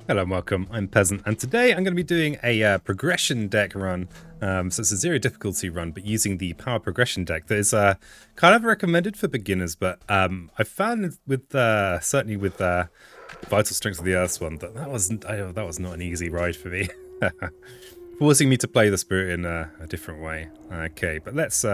Hello and welcome, I'm Peasant, and today I'm going to be doing a progression deck run. So it's a zero difficulty run, but using the power progression deck that is kind of recommended for beginners, but I found with certainly with Vital Strength of the Earth's one that was not an easy ride for me, forcing me to play the spirit in a different way. Okay, but let's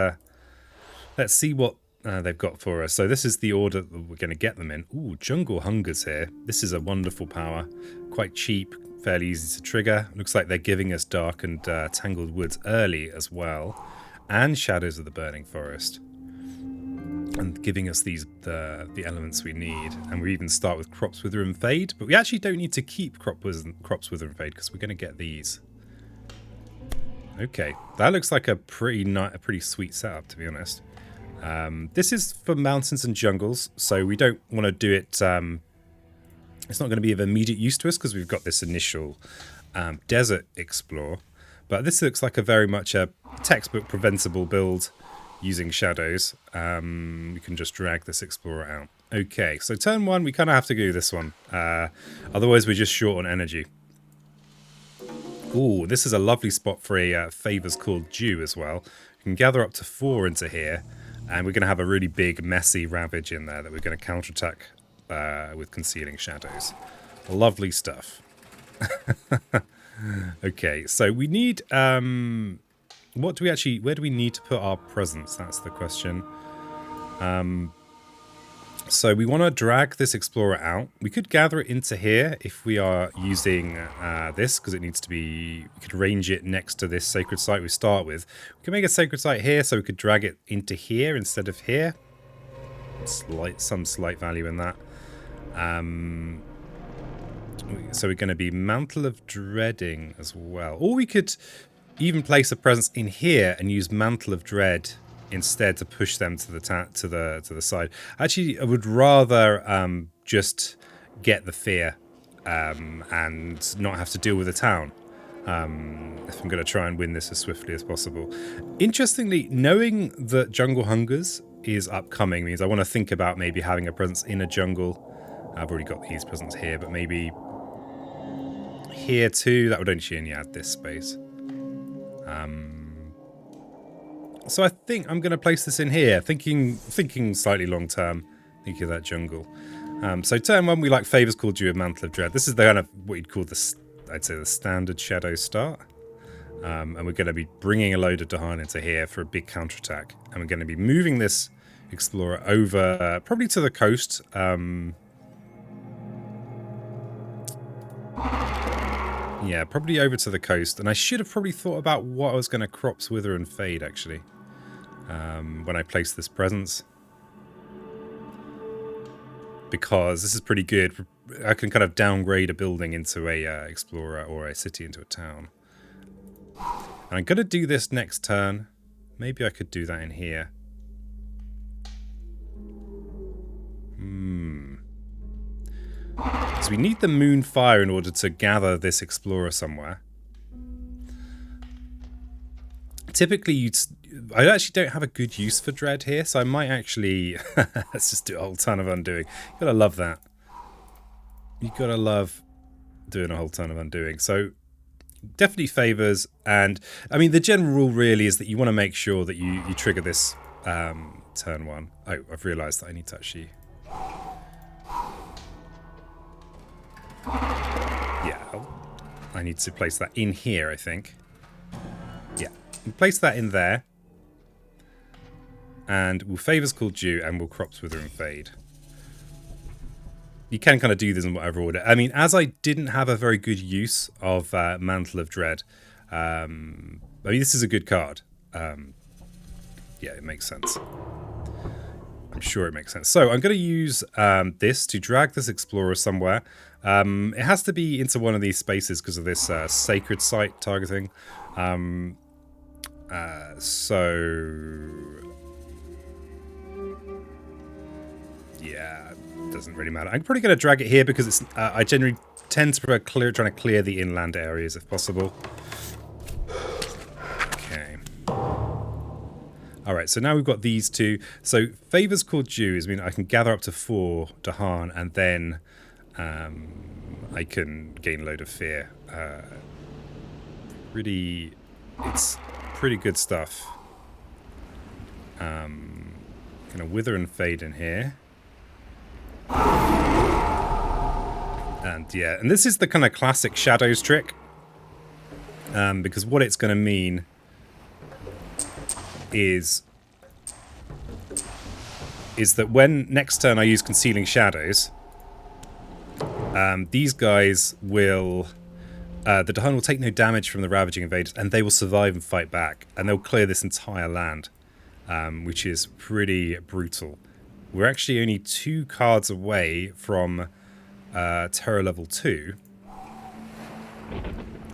see what they've got for us. So this is the order that we're going to get them in. Ooh, Jungle Hunger's here. This is a wonderful power. Quite cheap, fairly easy to trigger. Looks like they're giving us Dark and Tangled Woods early as well. And Shadows of the Burning Forest. And giving us these the elements we need. And we even start with Crops Wither and Fade. But we actually don't need to keep Crops Wither and Fade because we're going to get these. Okay, that looks like a pretty sweet setup, to be honest. This is for mountains and jungles, so we don't want to do it. It's not going to be of immediate use to us because we've got this initial desert explore. But this looks like a very much a textbook preventable build using shadows. We can just drag this explorer out. Okay, so turn one, we kind of have to do this one. Otherwise, we're just short on energy. Ooh, this is a lovely spot for a Favors Called Dew as well. You can gather up to 4 into here. And we're going to have a really big, messy Ravage in there that we're going to counterattack with Concealing Shadows. Lovely stuff. Okay, so we need... where do we need to put our presence? That's the question. So we want to drag this Explorer out. We could gather it into here if we are using this, because it needs to be... We could range it next to this Sacred Site we start with. We can make a Sacred Site here, so we could drag it into here instead of here. Some slight value in that. So we're going to be Mantle of Dreading as well. Or we could even place a presence in here and use Mantle of Dread instead to push them to the side. Actually, I would rather just get the fear and not have to deal with the town if I'm going to try and win this as swiftly as possible. Interestingly, knowing that Jungle Hungers is upcoming means I want to think about maybe having a presence in a jungle. I've already got these presents here, but maybe here too. That would only add this space. So I think I'm going to place this in here, thinking slightly long term, thinking of that jungle. So turn one, we like Favors Called Dew of Mantle of Dread. This is the kind of what you'd call I'd say the standard shadow start. And we're going to be bringing a load of Dahan into here for a big counterattack. And we're going to be moving this Explorer over, probably to the coast. Yeah, probably over to the coast. And I should have probably thought about what I was going to Crops Wither and Fade, actually. When I place this presence, because this is pretty good. I can kind of downgrade a building into a explorer or a city into a town. And I'm going to do this next turn. Maybe I could do that in here. So we need the Moonfire in order to gather this explorer somewhere. Typically, I actually don't have a good use for Dread here, so I might actually... Let's just do a whole ton of Undoing. You gotta love that. You gotta love doing a whole ton of Undoing. So, definitely Favors, and... I mean, the general rule really is that you want to make sure that you trigger this turn one. Oh, I've realised that I need to actually... Yeah, I need to place that in here, I think. Yeah. Place that in there, and we'll Favors Called Dew, and we'll Crops Wither and Fade. You can kind of do this in whatever order. I mean, as I didn't have a very good use of Mantle of Dread, I mean, this is a good card. Yeah, it makes sense. I'm sure it makes sense. So I'm going to use this to drag this Explorer somewhere. It has to be into one of these spaces because of this Sacred Site targeting. Yeah, it doesn't really matter. I'm probably going to drag it here because it's. I generally tend to prefer trying to clear the inland areas if possible. Okay. All right, so now we've got these two. So Favors Called Dew, I mean, I can gather up to 4 Dahan and then I can gain a load of fear. It's pretty good stuff. Gonna wither and fade in here. And yeah, and this is the kind of classic shadows trick. Because what it's going to mean is that when next turn I use concealing shadows, these guys will... the Dahan will take no damage from the ravaging invaders, and they will survive and fight back, and they'll clear this entire land, which is pretty brutal. We're actually only 2 cards away from Terror level 2.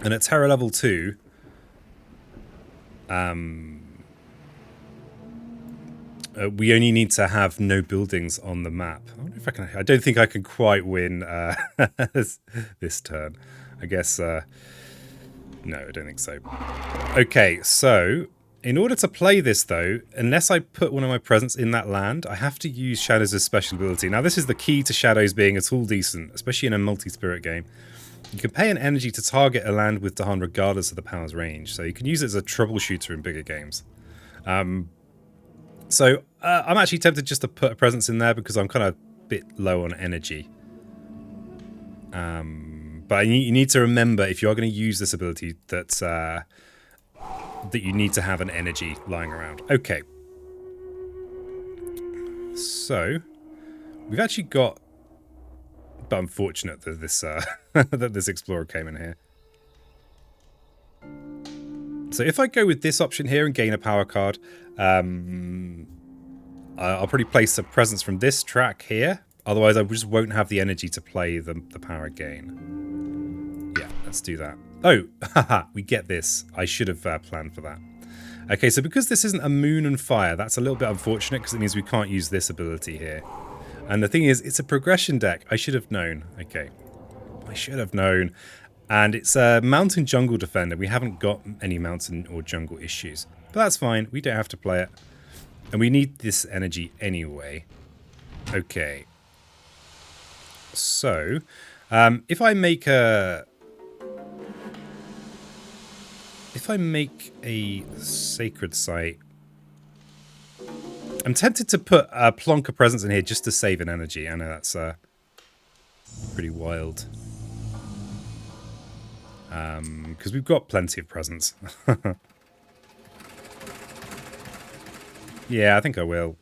And at Terror level 2, we only need to have no buildings on the map. I wonder if I can... I don't think I can quite win this turn. I guess... no, I don't think so. Okay, so... In order to play this, though, unless I put one of my presents in that land, I have to use Shadows' special ability. Now, this is the key to Shadows being at all decent, especially in a multi-spirit game. You can pay an energy to target a land with Dahan regardless of the power's range, so you can use it as a troubleshooter in bigger games. So I'm actually tempted just to put a presence in there because I'm kind of a bit low on energy. But you need to remember, if you are going to use this ability, that you need to have an energy lying around. Okay. So, we've actually got... But unfortunate that this that this explorer came in here. So if I go with this option here and gain a power card, I'll probably place a presence from this track here. Otherwise, I just won't have the energy to play the power gain. Yeah, let's do that. Oh, haha, we get this. I should have planned for that. Okay, so because this isn't a moon and fire, that's a little bit unfortunate because it means we can't use this ability here. And the thing is, it's a progression deck. I should have known. Okay. I should have known. And it's a mountain jungle defender. We haven't got any mountain or jungle issues. But that's fine. We don't have to play it. And we need this energy anyway. Okay. So, if I make a... If I make a sacred site... I'm tempted to put a Plonker presence in here just to save an energy. I know that's pretty wild. Because we've got plenty of presents. Yeah, I think I will.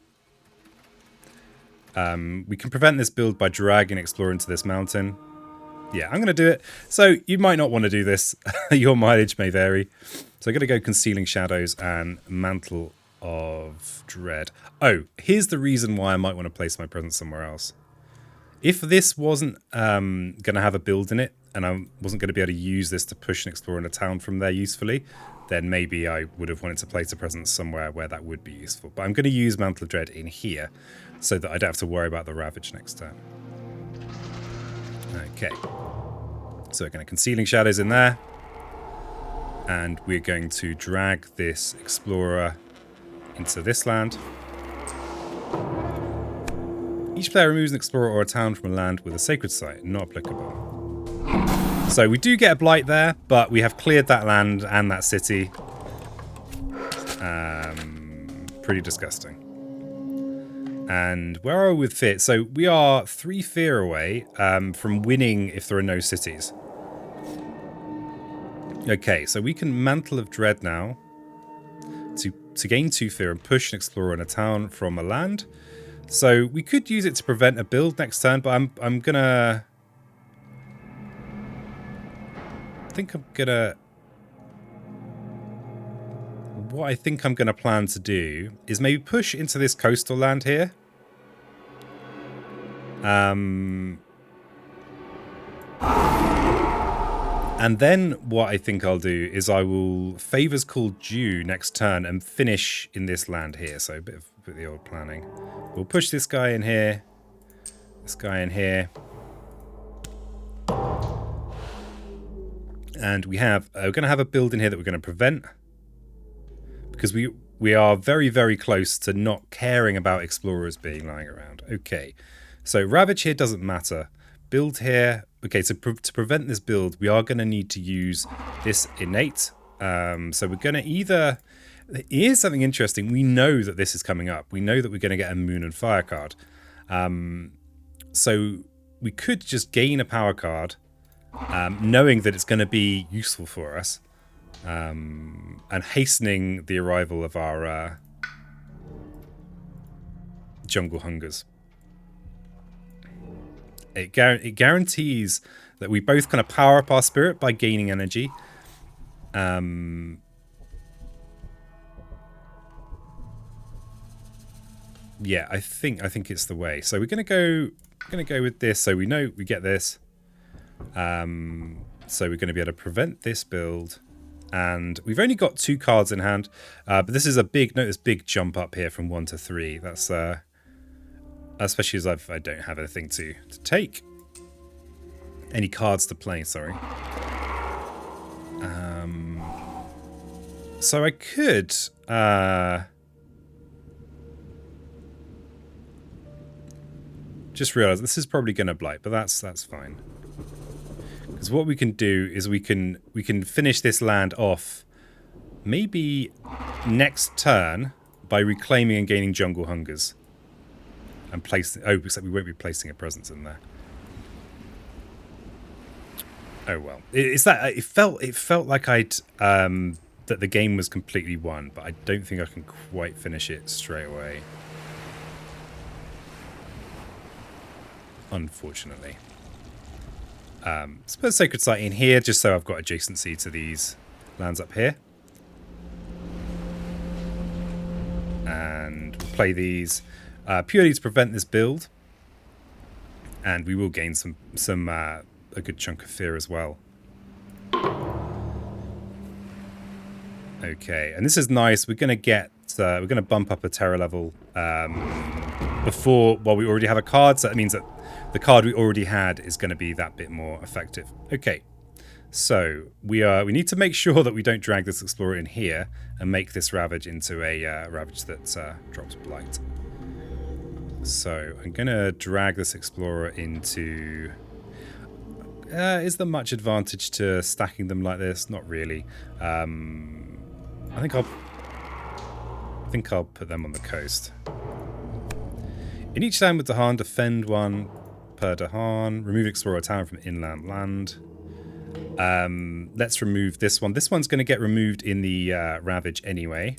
We can prevent this build by dragging Explorer into this mountain. Yeah, I'm going to do it. So you might not want to do this. Your mileage may vary. So I'm going to go Concealing Shadows and Mantle of Dread. Oh, here's the reason why I might want to place my presence somewhere else. If this wasn't going to have a build in it, and I wasn't going to be able to use this to push an Explorer in a town from there usefully, then maybe I would have wanted to place a presence somewhere where that would be useful. But I'm going to use Mantle of Dread in here, so that I don't have to worry about the Ravage next turn. Okay. So we're going to Concealing Shadows in there. And we're going to drag this Explorer into this land. Each player removes an Explorer or a town from a land with a Sacred Site. Not applicable. So we do get a Blight there, but we have cleared that land and that city. Pretty disgusting. And where are we with Fear? So we are 3 Fear away from winning if there are no cities. Okay, so we can Mantle of Dread now to gain 2 Fear and push an Explorer in a town from a land. So we could use it to prevent a build next turn, but I'm gonna... What I think I'm gonna plan to do is maybe push into this coastal land here. And then what I think I'll do is I will Favors Called Due next turn and finish in this land here. So a bit of the old planning. We'll push this guy in here. This guy in here. And we have, we're going to have a build in here that we're going to prevent. Because we are very, very close to not caring about Explorers being lying around. Okay. So Ravage here doesn't matter. build here. Okay, so to prevent this build, we are going to need to use this innate. So we're going to either... Here's something interesting. We know that this is coming up. We know that we're going to get a moon and fire card. So we could just gain a power card, knowing that it's going to be useful for us, and hastening the arrival of our jungle hungers. It guarantees that we both kind of power up our spirit by gaining energy. Yeah, I think it's the way. So we're gonna go with this. So we know we get this. So we're gonna be able to prevent this build, and we've only got 2 cards in hand. But this is a big note. This big jump up here from 1 to 3. That's especially as I don't have anything to take. Any cards to play, sorry. So I could... just realised this is probably going to blight, but that's fine. Because what we can do is we can finish this land off maybe next turn by reclaiming and gaining jungle hungers. And place... Oh, except we won't be placing a presence in there. Oh well. It's that it felt like I'd that the game was completely won, but I don't think I can quite finish it straight away. Unfortunately. Let's put a sacred site in here just so I've got adjacency to these lands up here. And we'll play these purely to prevent this build. And we will gain some a good chunk of fear as well. Okay, and this is nice. We're gonna get we're gonna bump up a terror level while we already have a card, so that means that the card we already had is going to be that bit more effective. Okay, so we need to make sure that we don't drag this explorer in here and make this ravage into a ravage that drops blight. So I'm going to drag this explorer into... is there much advantage to stacking them like this? Not really. I think I'll put them on the coast. In each land with Dahan, defend 1 per Dahan. Remove explorer town from inland land. Let's remove this one. This one's going to get removed in the ravage anyway.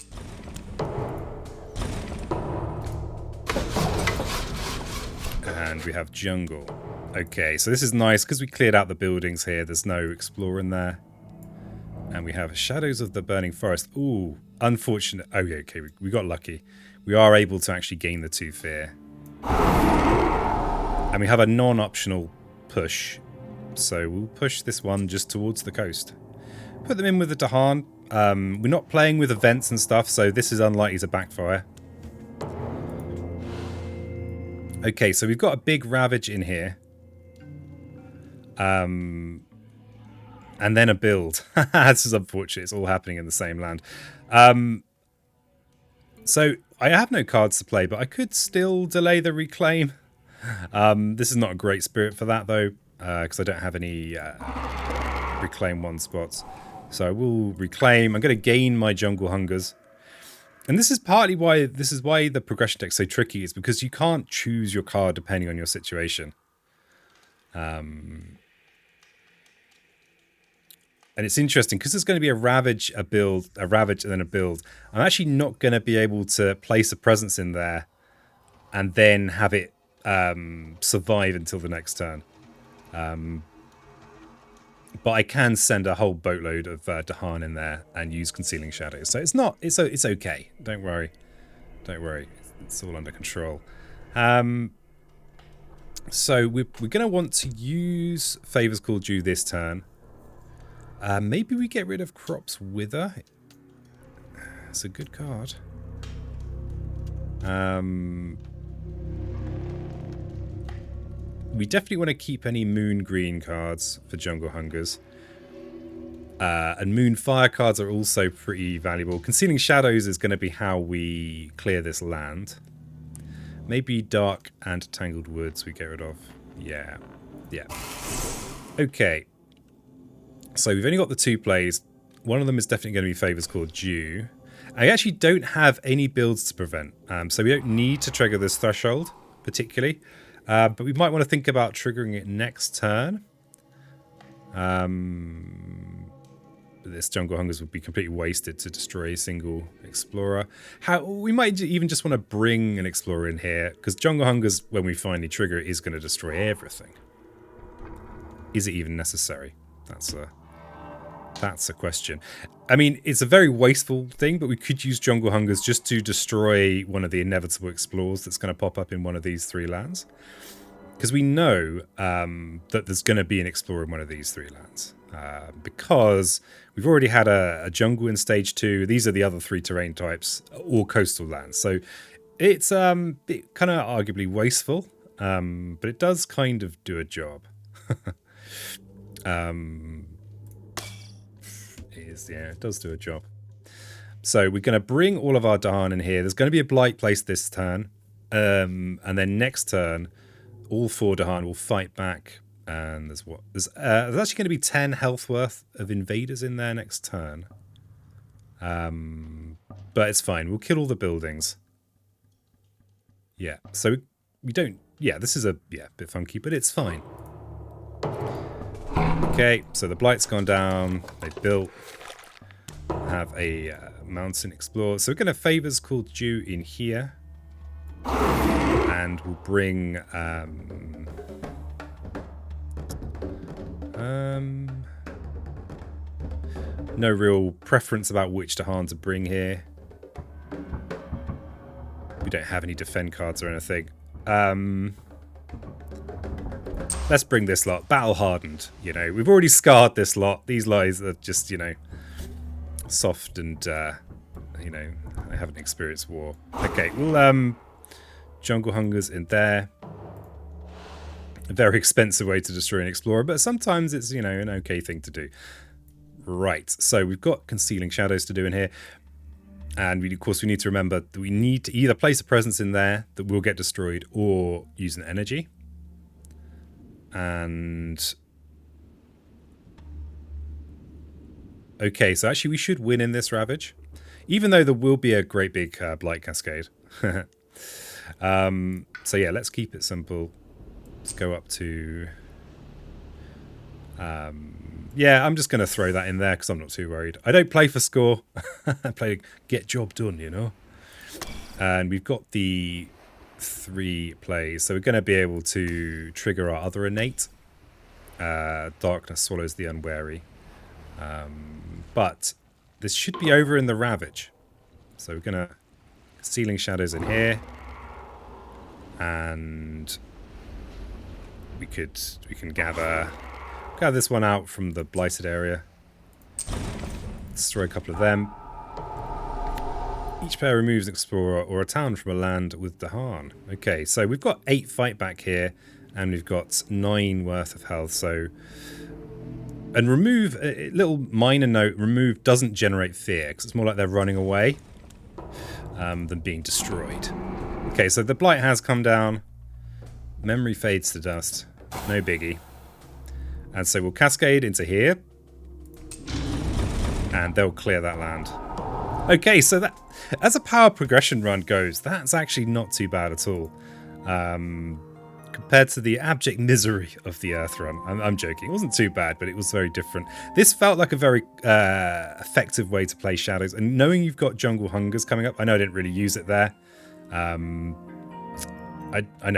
And we have jungle. Okay, so this is nice because we cleared out the buildings here. There's no explorer in there. And we have Shadows of the Burning Forest. Ooh, unfortunate. Oh, yeah, okay, we got lucky. We are able to actually gain the 2 fear. And we have a non-optional push. So we'll push this one just towards the coast. Put them in with the Dahan. We're not playing with events and stuff, so this is unlikely to backfire. Okay, so we've got a big ravage in here. And then a build. This is unfortunate. It's all happening in the same land. So I have no cards to play, but I could still delay the reclaim. This is not a great spirit for that, though, because I don't have any reclaim 1 spots. So I will reclaim. I'm going to gain my jungle hungers. And this is partly why the progression deck's so tricky, is because you can't choose your card depending on your situation. And it's interesting because there's going to be a ravage, a ravage, and then a build. I'm actually not going to be able to place a presence in there and then have it survive until the next turn. But I can send a whole boatload of Dahan in there and use Concealing Shadows. So it's okay. Don't worry. It's all under control. So we're going to want to use Favors Called Due this turn. Maybe we get rid of Crop's Wither. It's a good card. We definitely want to keep any Moon Green cards for Jungle Hungers. And Moon Fire cards are also pretty valuable. Concealing Shadows is going to be how we clear this land. Maybe Dark and Tangled Woods we get rid of. Yeah. Yeah. Okay. So we've only got the 2 plays. One of them is definitely going to be favors called due. I actually don't have any builds to prevent, so we don't need to trigger this threshold particularly, but we might want to think about triggering it next turn. This jungle hungers would be completely wasted to destroy a single explorer. We might even just want to bring an explorer in here, because jungle hungers, when we finally trigger it, is going to destroy everything. Is it even necessary? That's a question. I mean, it's a very wasteful thing, but we could use jungle hungers just to destroy one of the inevitable explorers that's going to pop up in one of these 3 lands. Because we know that there's going to be an explorer in one of these 3 lands. Because we've already had a jungle in stage 2. These are the other 3 terrain types, all coastal lands. So it's kind of arguably wasteful, but it does kind of do a job. It does do a job. So we're going to bring all of our Dahan in here. There's going to be a blight placed this turn, and then next turn, all 4 Dahan will fight back. And there's actually going to be 10 health worth of invaders in there next turn. But it's fine. We'll kill all the buildings. Yeah. So we don't. Yeah, this is a bit funky, but it's fine. Okay, so the blight's gone down. They built. Have a mountain explorer. So we're going to favors called due in here. And we'll bring no real preference about which Dahan to bring here. We don't have any defend cards or anything. Let's bring this lot. Battle hardened, you know. We've already scarred this lot. These guys are just, you know, soft and, you know, I haven't experienced war. Okay, we'll, jungle hungers in there. A very expensive way to destroy an explorer, but sometimes it's, you know, an okay thing to do. Right, so we've got concealing shadows to do in here. And of course we need to remember that we need to either place a presence in there that will get destroyed or use an energy. And okay, so actually we should win in this Ravage, even though there will be a great big blight cascade. So yeah, let's keep it simple. Let's go up to... yeah, I'm just going to throw that in there because I'm not too worried. I don't play for score. I play to get job done, you know. And we've got the 3 plays. So we're going to be able to trigger our other innate. Darkness swallows the unwary. But this should be over in the Ravage. So we're going to... Concealing shadows in here. And... we can gather this one out from the blighted area. Destroy a couple of them. Each player removes an explorer or a town from a land with Dahan. Okay, so we've got 8 fight back here, and we've got 9 worth of health. So, and remove, a little minor note: remove doesn't generate fear because it's more like they're running away than being destroyed. Okay, so the blight has come down. Memory fades to dust. No biggie. And so we'll cascade into here. And they'll clear that land. Okay, so that, as a power progression run goes, that's actually not too bad at all. Compared to the abject misery of the Earth run. I'm joking. It wasn't too bad, but it was very different. This felt like a very effective way to play Shadows. And knowing you've got Jungle Hungers coming up, I know I didn't really use it there. I know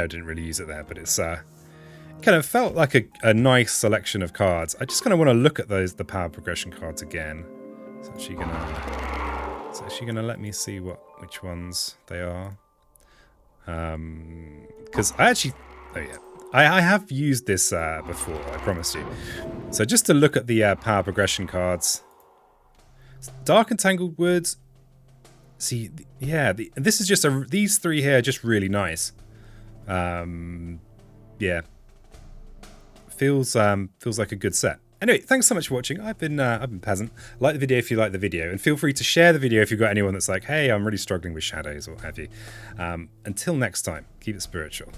I didn't really use it there, but it's kind of felt like a nice selection of cards. I just kind of want to look at the power progression cards again. It's actually gonna let me see which ones they are. Because I have used this before, I promise you. So just to look at the power progression cards. Dark and Tangled Woods. See, yeah, this is just these 3 here are just really nice. Yeah, feels like a good set. Anyway, thanks so much for watching. I've been Peasant. Like the video if you like the video, and feel free to share the video if you've got anyone that's like, hey, I'm really struggling with Shadows or what have you. Until next time, keep it spiritual.